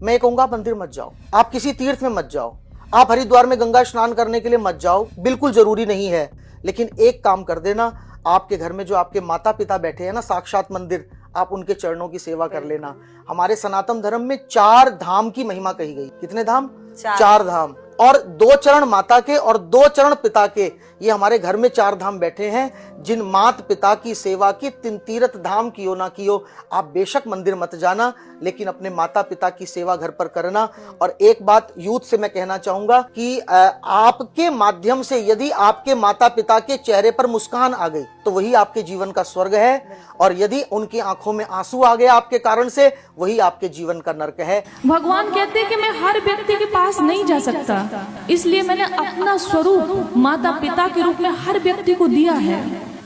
मैं कहूंगा मंदिर मत जाओ, आप किसी तीर्थ में मत जाओ, आप हरिद्वार में गंगा स्नान करने के लिए मत जाओ, बिल्कुल जरूरी नहीं है। लेकिन एक काम कर देना, आपके घर में जो आपके माता पिता बैठे हैं ना, साक्षात मंदिर, आप उनके चरणों की सेवा कर लेना। हमारे सनातन धर्म में 4 धाम की महिमा कही गई। कितने धाम? 4 धाम। और 2 चरण माता के और 2 चरण पिता के। ये हमारे घर में 4 धाम बैठे हैं। जिन मात पिता की सेवा की 3 तीर्थ धाम कियो ना कियो, आप बेशक मंदिर मत जाना, लेकिन अपने माता पिता की सेवा घर पर करना। और एक बात यूथ से मैं कहना चाहूंगा कि आपके माध्यम से यदि आपके माता पिता के चेहरे पर मुस्कान आ गई तो वही आपके जीवन का स्वर्ग है, और यदि उनकी आंखों में आंसू आ गए आपके कारण से, वही आपके जीवन का नरक है। भगवान कहते हैं कि मैं हर व्यक्ति के पास नहीं जा सकता, इसलिए मैंने अपना स्वरूप माता पिता के रूप में हर व्यक्ति को दिया है।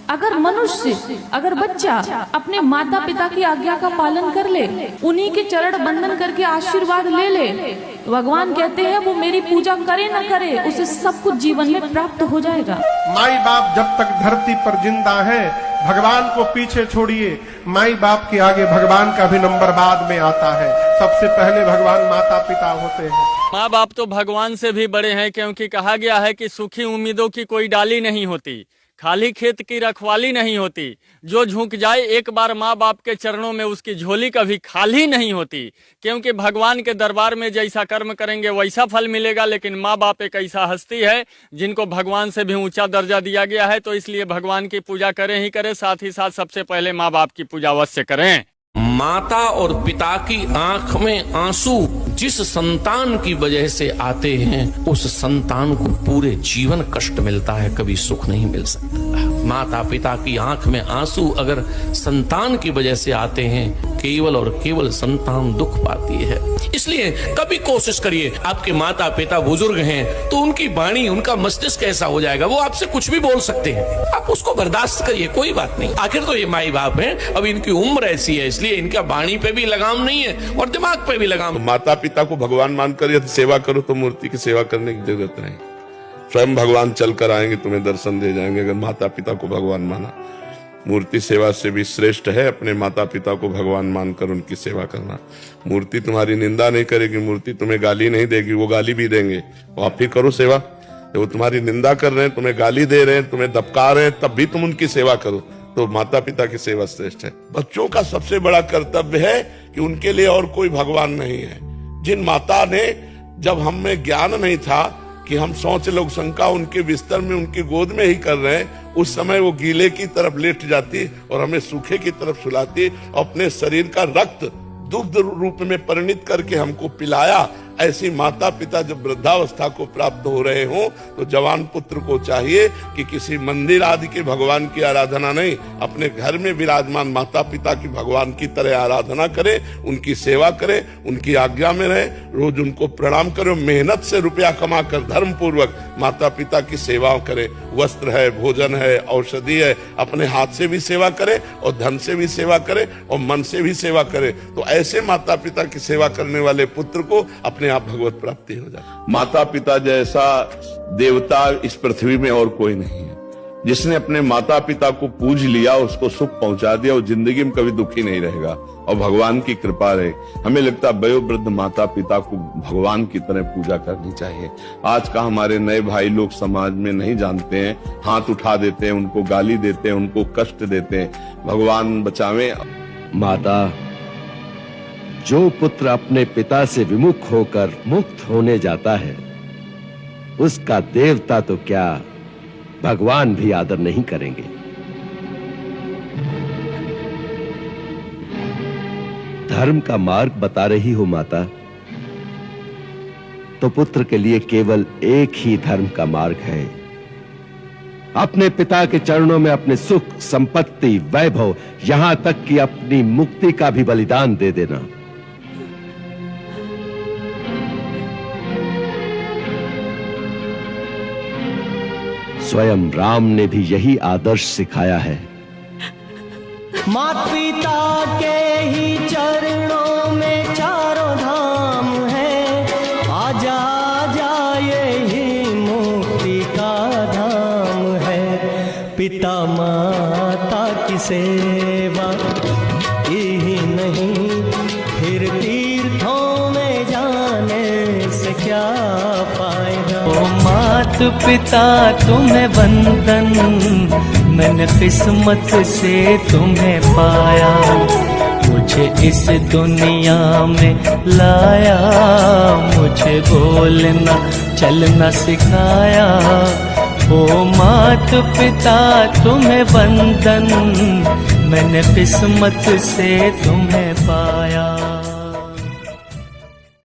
अगर मनुष्य, अगर बच्चा अपने माता पिता की आज्ञा का पालन कर ले, उन्हीं के चरण बंदन करके आशीर्वाद ले ले, भगवान कहते हैं वो मेरी पूजा करे ना करे, उसे सब कुछ जीवन में प्राप्त हो जाएगा। माई बाप जब तक धरती पर जिंदा है, भगवान को पीछे छोड़िए, माई बाप के आगे भगवान का भी नंबर बाद में आता है। सबसे पहले भगवान माता पिता होते हैं। माँ बाप तो भगवान से भी बड़े हैं, क्योंकि कहा गया है कि सूखी उम्मीदों की कोई डाली नहीं होती, खाली खेत की रखवाली नहीं होती। जो झुक जाए एक बार माँ बाप के चरणों में, उसकी झोली कभी खाली नहीं होती, क्योंकि भगवान के दरबार में जैसा कर्म करेंगे वैसा फल मिलेगा। लेकिन माँ बाप एक ऐसा हस्ती है जिनको भगवान से भी ऊंचा दर्जा दिया गया है, तो इसलिए भगवान की पूजा करें ही करें, साथ ही साथ सबसे पहले माँ बाप की पूजा अवश्य करें। माता और पिता की आंख में आंसू जिस संतान की वजह से आते हैं, उस संतान को पूरे जीवन कष्ट मिलता है, कभी सुख नहीं मिल सकता। माता पिता की आंख में आंसू अगर संतान की वजह से आते हैं, केवल और केवल संतान दुख पाती है। इसलिए कभी कोशिश करिए, आपके माता पिता बुजुर्ग हैं तो उनकी वाणी, उनका मस्तिष्क ऐसा हो जाएगा, वो आपसे कुछ भी बोल सकते हैं, आप उसको बर्दाश्त करिए, कोई बात नहीं। आखिर तो ये माई बाप हैं, अब इनकी उम्र ऐसी है, इसलिए इनका वाणी पे भी लगाम नहीं है और दिमाग पे भी लगाम। माता पिता को भगवान मानकर यदि सेवा करो तो मूर्ति की सेवा करने की जरूरत नहीं, स्वयं भगवान चलकर आएंगे, तुम्हें दर्शन दे जाएंगे। अगर माता पिता को भगवान माना, मूर्ति सेवा से भी श्रेष्ठ है अपने माता पिता को भगवान मानकर उनकी सेवा करना। मूर्ति तुम्हारी निंदा नहीं करेगी, मूर्ति तुम्हें गाली नहीं देगी, वो गाली भी देंगे, तो आप ही करो सेवा। वो तुम्हारी निंदा कर रहे हैं, तुम्हें गाली दे रहे हैं, तुम्हें दबका रहे हैं, तब भी तुम उनकी सेवा करो, तो माता पिता की सेवा श्रेष्ठ है। बच्चों का सबसे बड़ा कर्तव्य है कि उनके लिए और कोई भगवान नहीं है। जिन माता ने, जब हम में ज्ञान नहीं था कि हम शौच लोग शंका उनके बिस्तर में, उनकी गोद में ही कर रहे हैं, उस समय वो गीले की तरफ लेट जाती और हमें सूखे की तरफ सुलाती, अपने शरीर का रक्त दुग्ध रूप में परिणित करके हमको पिलाया। ऐसी माता पिता जब वृद्धावस्था को प्राप्त हो रहे हों, तो जवान पुत्र को चाहिए कि किसी मंदिर आदि के भगवान की आराधना नहीं, अपने घर में विराजमान माता पिता की भगवान की तरह आराधना करे, उनकी सेवा करे, उनकी आज्ञा में रहे, रोज उनको प्रणाम करे, मेहनत से रुपया कमा कर धर्म पूर्वक माता पिता की सेवा करे। वस्त्र है, भोजन है, औषधि है, अपने हाथ से भी सेवा करे और धन से भी सेवा करे और मन से भी सेवा करे। तो ऐसे माता पिता की सेवा करने वाले पुत्र को अपने आप भगवत प्राप्ति हो जाती। माता पिता जैसा देवता इस पृथ्वी में और कोई नहीं है। जिसने अपने माता पिता को पूज लिया, उसको सुख पहुंचा दिया, वो जिंदगी में कभी दुखी नहीं रहेगा। और भगवान की कृपा रहे। हमें लगता है वयोवृद्ध माता पिता को भगवान की तरह पूजा करनी चाहिए। आज का हमारे नए भाई लोग समाज में नहीं जानते हैं, हाथ उठा देते हैं, उनको गाली देते हैं, उनको कष्ट देते हैं। भगवान बचावे। माता, जो पुत्र अपने पिता से विमुख होकर मुक्त होने जाता है, उसका देवता तो क्या, भगवान भी आदर नहीं करेंगे। धर्म का मार्ग बता रही हो माता, तो पुत्र के लिए केवल एक ही धर्म का मार्ग है, अपने पिता के चरणों में अपने सुख, संपत्ति, वैभव, यहां तक कि अपनी मुक्ति का भी बलिदान दे देना। स्वयं राम ने भी यही आदर्श सिखाया है। माता पिता के ही चरणों में चारों धाम है, आजा आजा यही मुक्ति का धाम है। पिता माता की सेवा यही नहीं, फिर तीर्थों में क्या फायदा। ओ मात पिता तुम्हें वंदन, मैंने किस्मत से तुम्हें पाया, मुझे इस दुनिया में लाया, मुझे बोलना चलना सिखाया। ओ मात पिता तुम्हें वंदन, मैंने किस्मत से तुम्हें पाया।